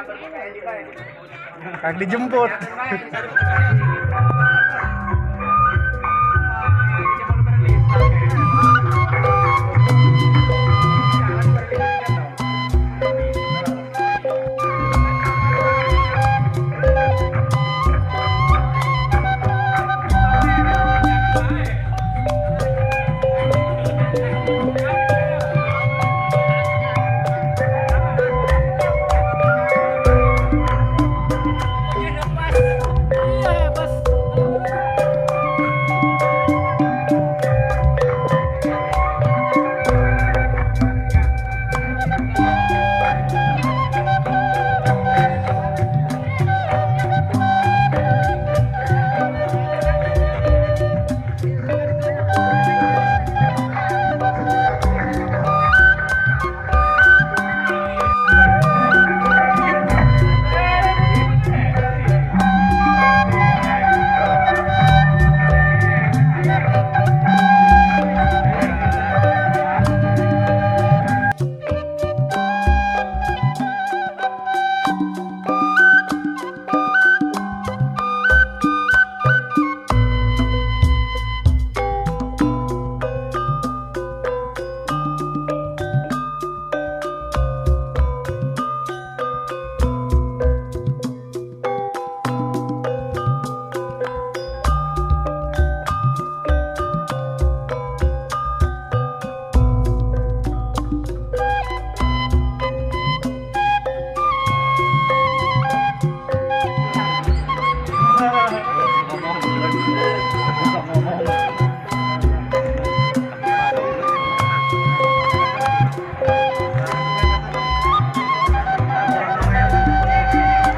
Kagak dijemput.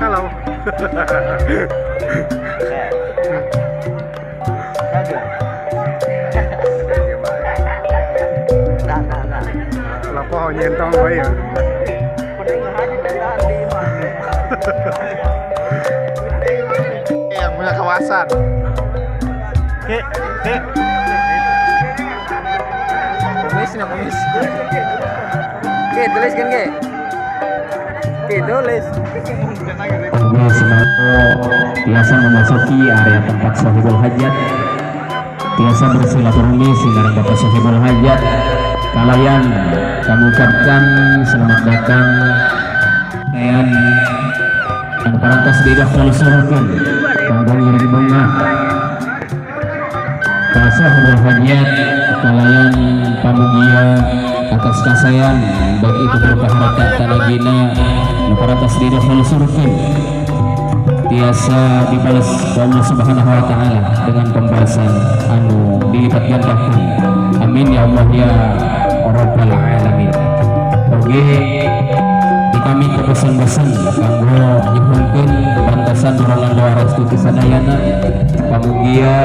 Halo. Lapo nyentong kowe ya. Yang punya kawasan. Ke. Komis na komis. Ke tuliskan ke. Ke tulis. Biasa memasuki area tempat sahibul hajat, biasa bersilaturahmi sinarang Bapak sahibul hajat. Kalian kami ucapkan selamat datang dan parantos beda kalau surahkan kanggo ngiring bunga ka sahibul hajat. Kalian pamugia atas kasayan baik itu berupa harta tanagina parantos beda kalau surahkan biasa dibalas Allah Subhanahu wa taala dengan pembahasan anu dilipat gandakan. Amin ya Allah ya Rabbal alamin. Oke, di kami kepesan-pesan kanggo nyuhunkeun bantasan dorongan doa restu sadayana pamugia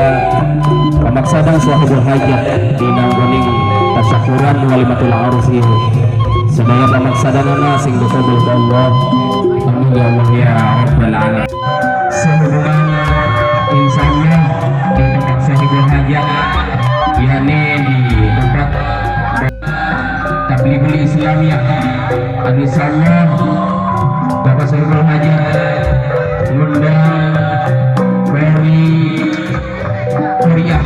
pamaksadang sahibul hajat dinanggoning tasyakuran walimatul arus ieu sadaya pamaksadanana sing dikabul ku Allah. Amin ya Allah ya Rabbal alamin. Sehubungan insyaallah di tempat sahibul hajat yakni di tempat Tablighul Islamiyah anu insyaallah Bapak sahibul hajat ngundang beri kuliah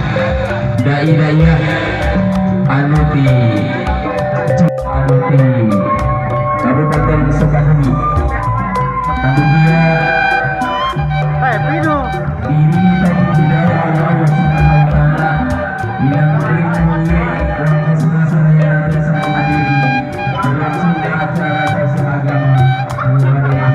dai-dai anu di Kabupaten Sukabumi. Kemudian ini tadi tidak Allah Subhanahu wa taala yang melindungi dan semuanya bersama hadiri berlangsung acara festival agama mulai ayat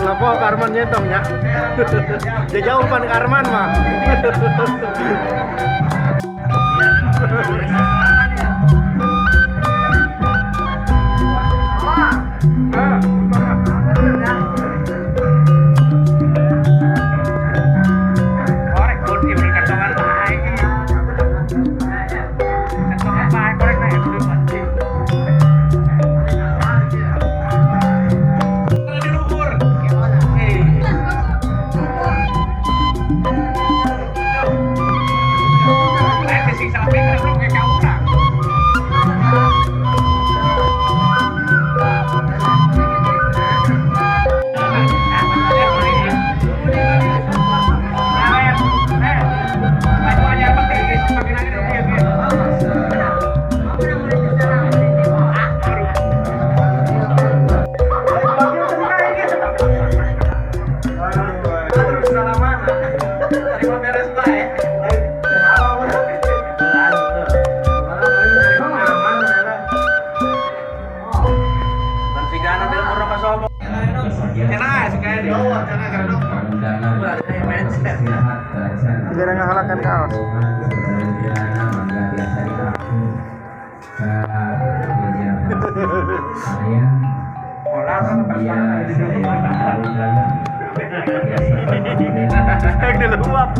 Lapo Karman nyentong ya. Jauh pan Karman mah. sehat kelancaran. Jangan ngahalakan kaos. Yang diluap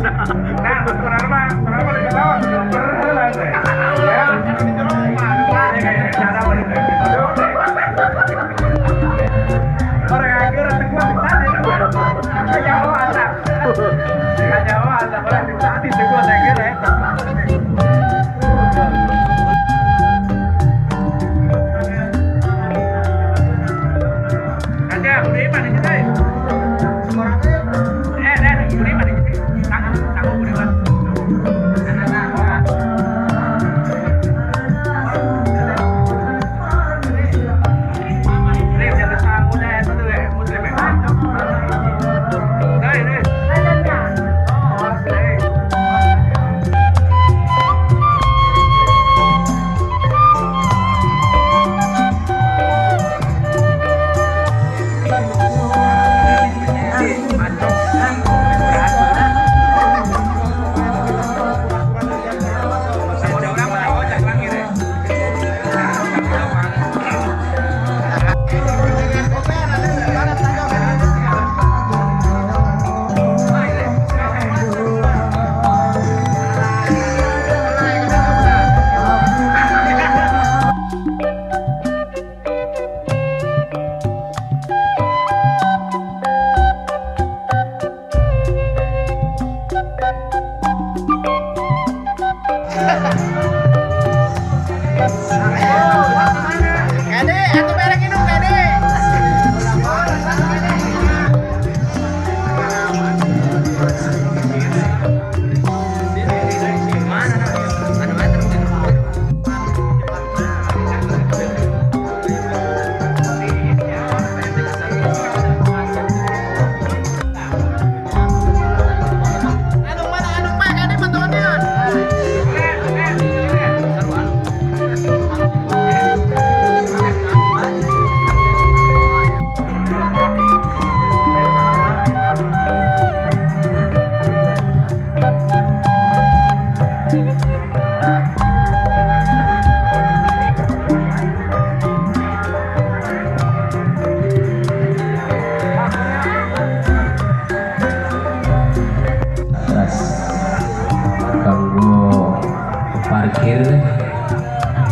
parkir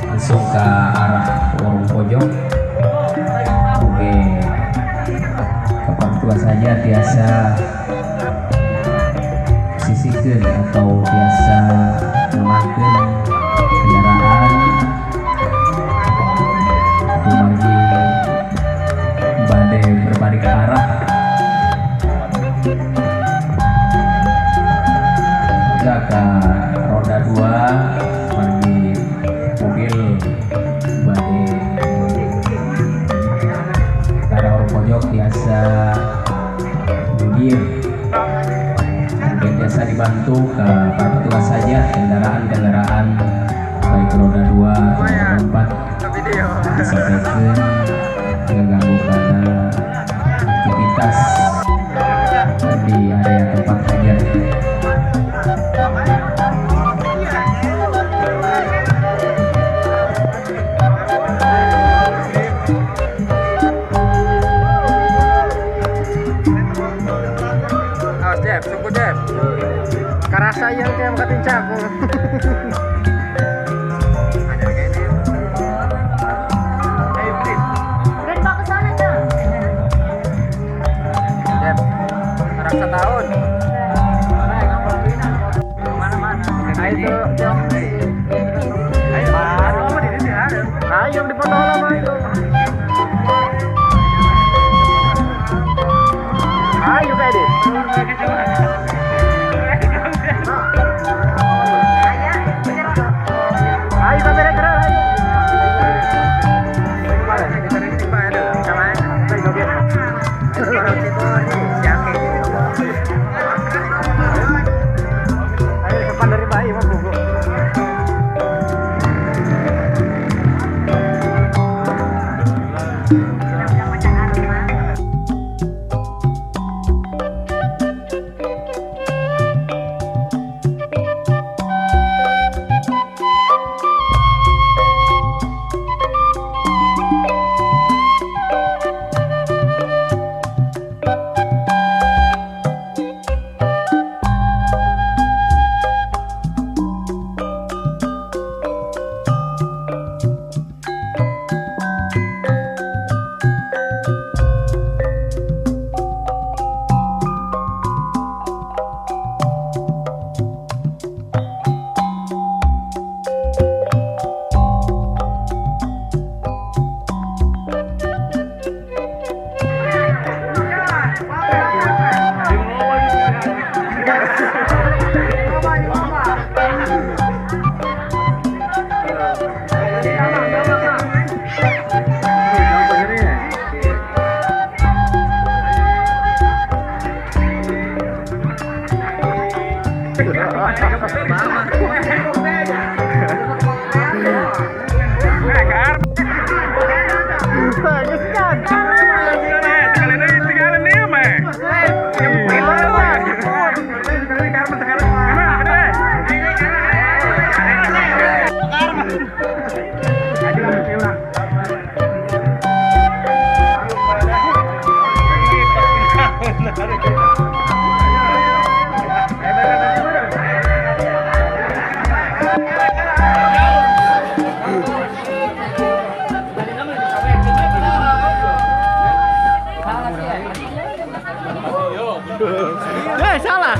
langsung ke arah warung pojok. Oke, kapan tua saja biasa sisihkan atau biasa memakai kendaraan margi badai berbalik arah jaga roda 2 margi mobil badai karena orang pojok biasa minggir, kemudian biasa dibantu ke para petugas saja kendaraan baik roda 2 atau roda 4 disampaikan mengganggu karena aktivitas di area tempat kerja. Jeb, suku Jeb. Karasa yang kayak makatin caku. Udah dibawa ke sana, Cak. Jeb, karasa tahun. Ayo, ayo di foto lama itu. Ayo kayak deh.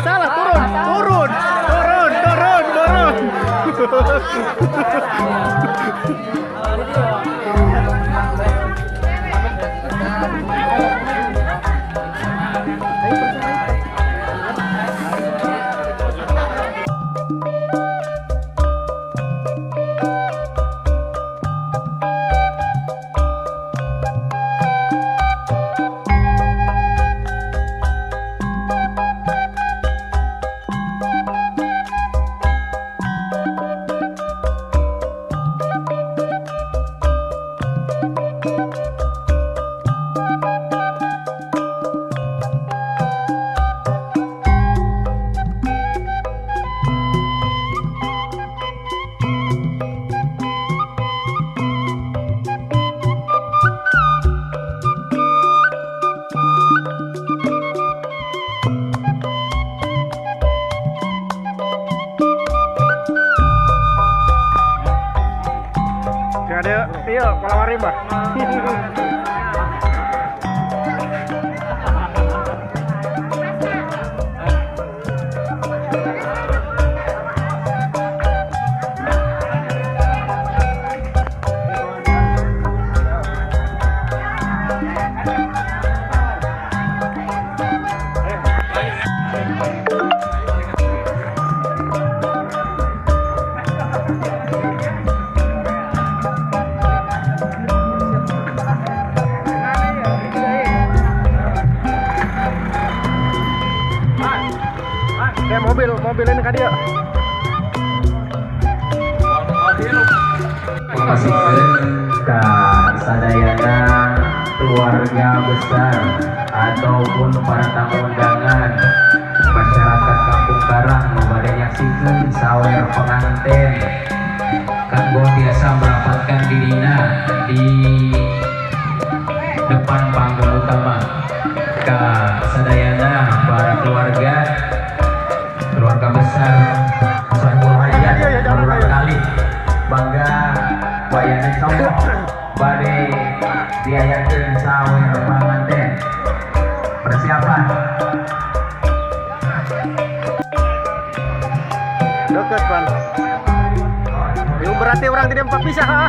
Salah, turun. Ada, iya, pola warim, Mbak. Mobil ini kan dia. Makasihkeun ka sadayana keluarga besar ataupun para tamu undangan masyarakat Kampung Karang nu bade nyaksikeun sawer penganten kanggo biasa merapatkan dirinya di depan panggung utama. Ka sadayana para keluarga besar Sohibul Hayat berulang kali bangga wayana contoh bade diayakeun sawer panganten. Persiapan Deket, Pan. Itu berarti orang tidak empat pisah, ha?